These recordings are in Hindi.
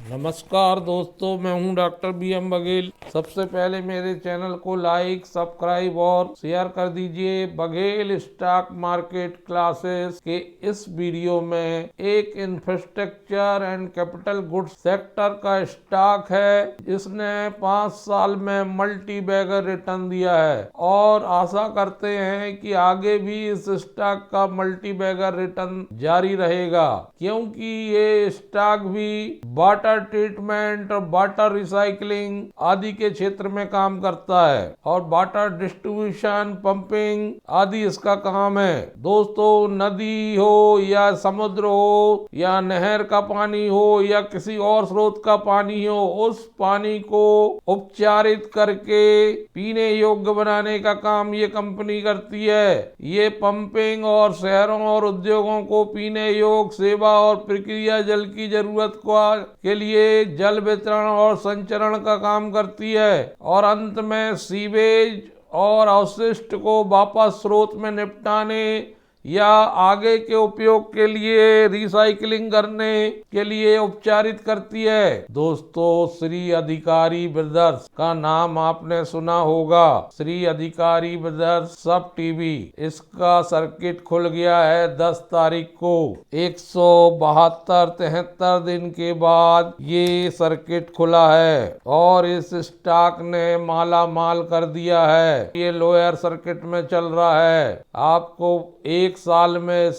नमस्कार दोस्तों, मैं हूं डॉक्टर बी.एम. बघेल। सबसे पहले मेरे चैनल को लाइक, सब्सक्राइब और शेयर कर दीजिए। बघेल स्टॉक मार्केट क्लासेस के इस वीडियो में एक infrastructure and capital goods sector का स्टॉक है। इसने 5 साल में मल्टी बैगर रिटर्न दिया है और आशा करते हैं कि आगे भी इस स्टॉक का मल्टी बैगर रिटर्न जारी रहेगा, क्योंकि ये स्टॉक भी वाटर ट्रीटमेंट और वाटर रिसाइकलिंग आदि के क्षेत्र में काम करता है और वाटर डिस्ट्रीब्यूशन, पंपिंग आदि इसका काम है। दोस्तों, नदी हो या समुद्र हो या नहर का पानी हो या किसी और स्रोत का पानी हो, उस पानी को उपचारित करके पीने योग्य बनाने का काम ये कंपनी करती है। ये पंपिंग और शहरों और उद्योगों को पीने योग्य सेवा और प्रक्रिया जल की जरूरत के लिए जल वितरण और संचरण का काम करती है और अंत में सीवेज और अवशिष्ट को वापस स्रोत में निपटाने या आगे के उपयोग के लिए रिसाइकलिंग करने के लिए उपचारित करती है। दोस्तों, श्री अधिकारी ब्रदर्स का नाम आपने सुना होगा। श्री अधिकारी ब्रदर्स सब टीवी, इसका सर्किट खुल गया है 10 तारीख को। 172-73 दिन के बाद ये सर्किट खुला है और इस स्टॉक ने माला माल कर दिया है। ये लोअर सर्किट में चल रहा है। आपको एक साल में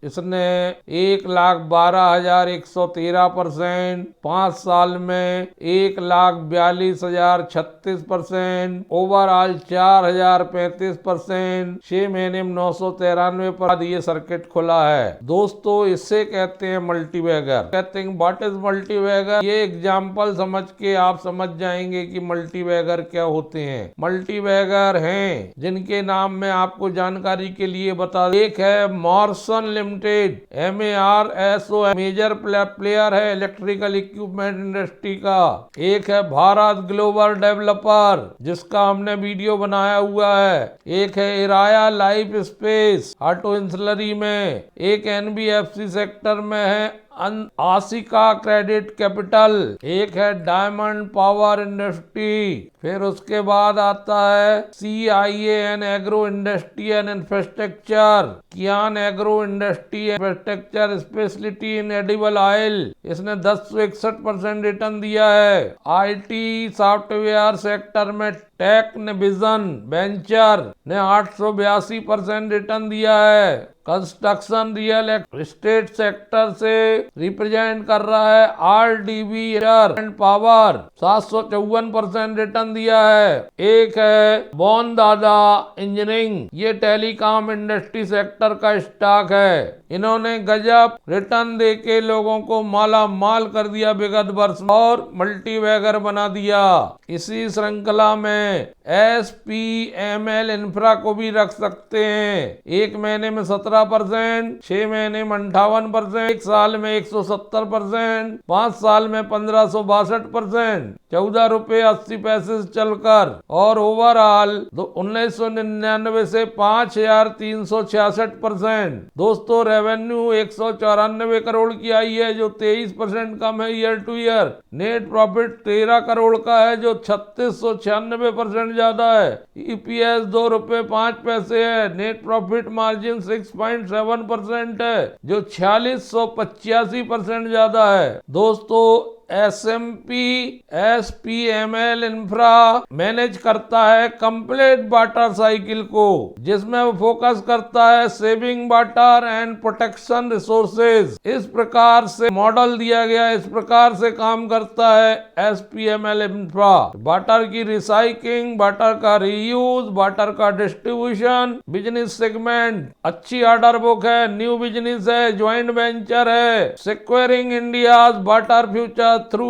इसने 1,12,113%, 5 साल में 1,42,036%, ओवरऑल 4,035%, 6 महीने में 993 पर ये सर्किट खुला है। दोस्तों, इससे कहते हैं मल्टीबैगर। कहते हैं व्हाट इज मल्टीबैगर। ये एग्जाम्पल समझ के आप समझ जाएंगे कि मल्टीबैगर क्या होते हैं। मल्टीबैगर हैं जिनके नाम में आपको जानकारी के लिए बता, एक है Morrison limited, MARSO, major player है इलेक्ट्रिकल इक्विपमेंट इंडस्ट्री का। एक है भारत ग्लोबल डेवलपर, जिसका हमने वीडियो बनाया हुआ है। एक है इराया लाइफ स्पेस ऑटो इंसलरी में। एक NBFC सेक्टर में है आशिका क्रेडिट कैपिटल। एक है डायमंड पावर इंडस्ट्री। फिर उसके बाद आता है CIAN agro industry and infrastructure, CIAN agro industry infrastructure speciality in edible oil. इसने 1061% रिटर्न दिया है। IT सॉफ्टवेयर सेक्टर में टेक्नविजन वेंचर ने 882% रिटर्न दिया है। कंस्ट्रक्शन रियल एस्टेट सेक्टर से रिप्रेजेंट कर रहा है RDB एंड पावर, 754% रिटर्न दिया है। एक है बॉन दादा इंजीनियरिंग, ये टेलीकॉम इंडस्ट्री सेक्टर का स्टॉक है। इन्होंने गजब रिटर्न देके लोगों को माला माल कर दिया विगत वर्ष और मल्टीबैगर बना दिया। इसी श्रृंखला में SPML इंफ्रा को भी रख सकते हैं। 1 महीने में 17%, 6 महीने में 58%, 1 साल में 170%, 5 साल में 1562%, 14 रुपए 80 पैसे से चलकर और ओवरऑल 1999 से 5366%। दोस्तों, रेवेन्यू 194 करोड़ की आई है, जो 23% कम है year two year. Net profit 13 crore का है, जो 3696% ज्यादा है। EPS 2 रुपए 5 पैसे है। नेट प्रॉफिट मार्जिन 6.7% है, जो 4685% ज्यादा है। दोस्तों, SMP SPML इंफ्रा मैनेज करता है कंप्लीट वाटर साइकिल को, जिसमें वो फोकस करता है saving water and protection resources. इस प्रकार से मॉडल दिया गया, इस प्रकार से काम करता है SPML इंफ्रा। वाटर की रिसाइकिलिंग, वाटर का रीयूज, वाटर का डिस्ट्रीब्यूशन, बिजनेस सेगमेंट, अच्छी ऑर्डर बुक है, न्यू बिजनेस है, ज्वाइंट वेंचर है, securing India's water future through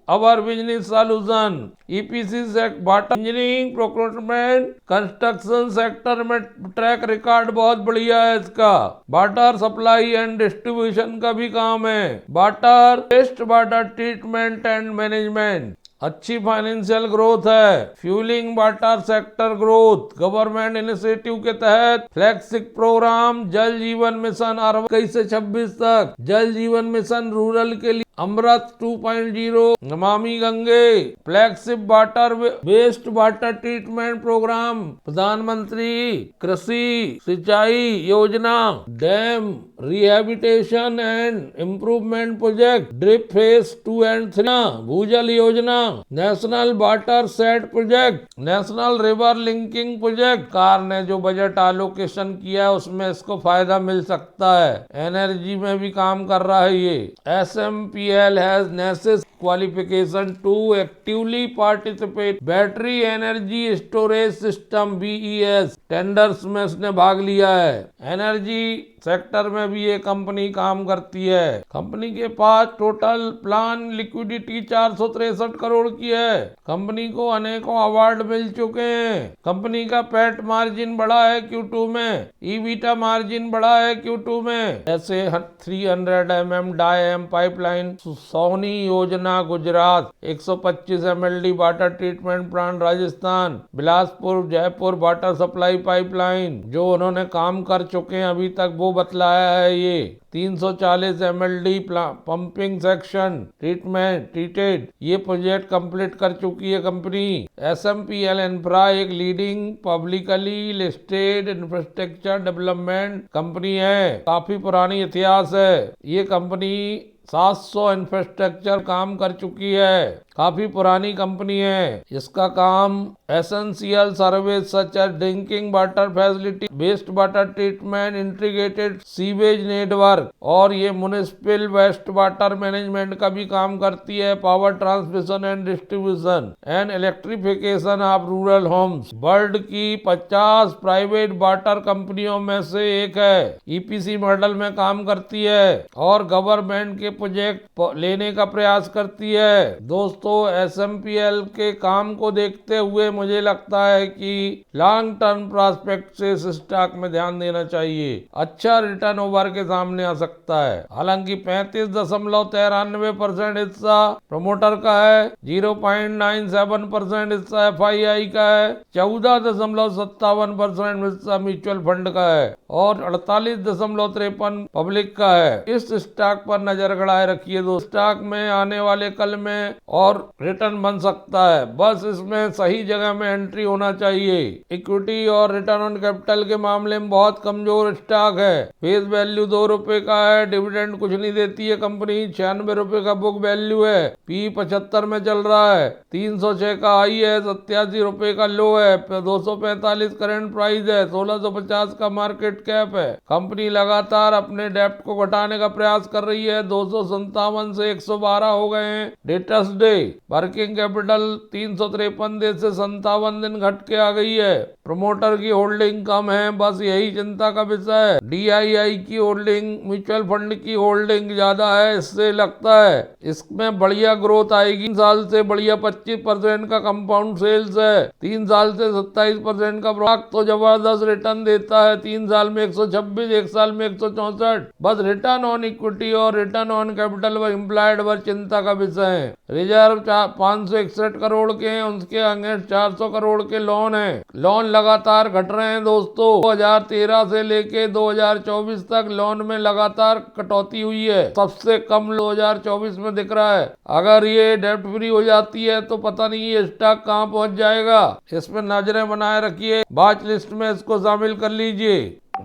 our business solution. EPC water engineering, procurement, construction sector में ट्रैक रिकॉर्ड बहुत बढ़िया है इसका। वाटर सप्लाई एंड डिस्ट्रीब्यूशन का भी काम है। Water waste water treatment and management, अच्छी फाइनेंशियल ग्रोथ है। Fueling water sector growth, government initiative के तहत फ्लैगशिप प्रोग्राम जल जीवन मिशन 21 से 26 तक, जल जीवन मिशन रूरल के लिए Amrut 2.0, Namami Gange, flagship water waste water treatment programme, Pradhanmantri Krishi Sinchai Yojana, dam rehabilitation and improvement project, drip phase 2 and 3, Bhujal Yojana, national water set project, national river linking project. सरकार ने जो बजट एलोकेशन किया है उसमें इसको फायदा मिल सकता है। एनर्जी में भी काम कर रहा है ये। SMPL has NESIS qualification to actively participate battery energy storage system BES tenders में इसने भाग लिया है। एनर्जी सेक्टर में भी ये कंपनी काम करती है। कंपनी के पास टोटल प्लान लिक्विडिटी 463 करोड़ की है। कंपनी को अनेकों अवार्ड मिल चुके हैं। कंपनी का पैट मार्जिन बढ़ा है Q2 में, EBITDA मार्जिन बढ़ा है Q2 में। ऐसे 300 mm डाई पाइपलाइन सोनी योजना Gujarat, 125 MLD water treatment plant Rajasthan, Bilaspur Jaipur water supply pipeline जो उन्होंने काम कर चुके हैं अभी तक वो बतलाया है। ये 340 MLD पंपिंग सेक्शन ट्रीटेड ये प्रोजेक्ट कंप्लीट कर चुकी है कंपनी। SMPL इंफ्रा एक leading publicly listed infrastructure development company है। काफी पुरानी इतिहास है। ये कंपनी 700 इंफ्रास्ट्रक्चर काम कर चुकी है। काफी पुरानी कंपनी है। इसका काम essential service such as drinking water facility, waste water treatment, integrated sewage network और ये म्युनिसिपल वेस्ट वाटर मैनेजमेंट का भी काम करती है। Power transmission and distribution and electrification of rural homes. World की 50 प्राइवेट वाटर कंपनियों में से एक है। EPC मॉडल में काम करती है और गवर्नमेंट के प्रोजेक्ट लेने का प्रयास करती है। दोस्तों SMPL के काम को देखते हुए मुझे लगता है कि लॉन्ग टर्म प्रोस्पेक्ट से इस स्टॉक में ध्यान देना चाहिए। अच्छा रिटर्न ओवर के सामने आ सकता है। हालांकि 35.93% हिस्सा प्रमोटर का है, 0.97% हिस्सा FII का है, 14.57% हिस्सा म्यूचुअल फंड का है और 48.53 पब्लिक का है। इस स्टॉक पर नजर गड़ाए रखिए। दो स्टॉक में आने वाले कल में और रिटर्न बन सकता है, बस इसमें सही जगह में एंट्री होना चाहिए। इक्विटी और रिटर्न ऑन कैपिटल के मामले में बहुत कमजोर स्टॉक है। फेस वैल्यू 2 रुपए का है, डिविडेंड कुछ नहीं देती है कंपनी, 96 रुपए का बुक वैल्यू है, P 75 में चल रहा है, 306 का हाई है, 87 रुपए का लो है, 245 करंट प्राइस है, 1650 का मार्केट कैप है। कंपनी लगातार अपने डेप्ट को घटाने का प्रयास कर रही है। 257 से 112 हो गए हैं डेटर्स डे। वर्किंग कैपिटल 353 दिन से 57 दिन घट के आ गई है। प्रमोटर की होल्डिंग कम है, बस यही चिंता का विषय है। DII की होल्डिंग, म्यूचुअल फंड की होल्डिंग ज्यादा है, इससे लगता है इसमें बढ़िया ग्रोथ आएगी। 3 साल से बढ़िया 25% का कंपाउंड सेल्स है, 3 साल से 27% का ब्लॉक तो जबरदस्त रिटर्न देता है। 3 साल में 126, 1 साल में 164। बस रिटर्न ऑन इक्विटी और रिटर्न ऑन कैपिटल व इम्प्लाइड पर चिंता का विषय है। रिजर्व 561 करोड़ के हैं, उसके अगेंस्ट 400 करोड़ के लोन है। लोन लगातार घट रहे हैं दोस्तों। 2013 से लेके 2024 तक लोन में लगातार कटौती हुई है। सबसे कम 2024 में दिख रहा है। अगर ये डेब्ट फ्री हो जाती है तो पता नहीं ये स्टॉक कहां पहुंच जाएगा। इसमें नजरें बनाए रखिए, वॉच लिस्ट में इसको शामिल कर लीजिए।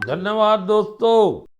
धन्यवाद दोस्तों।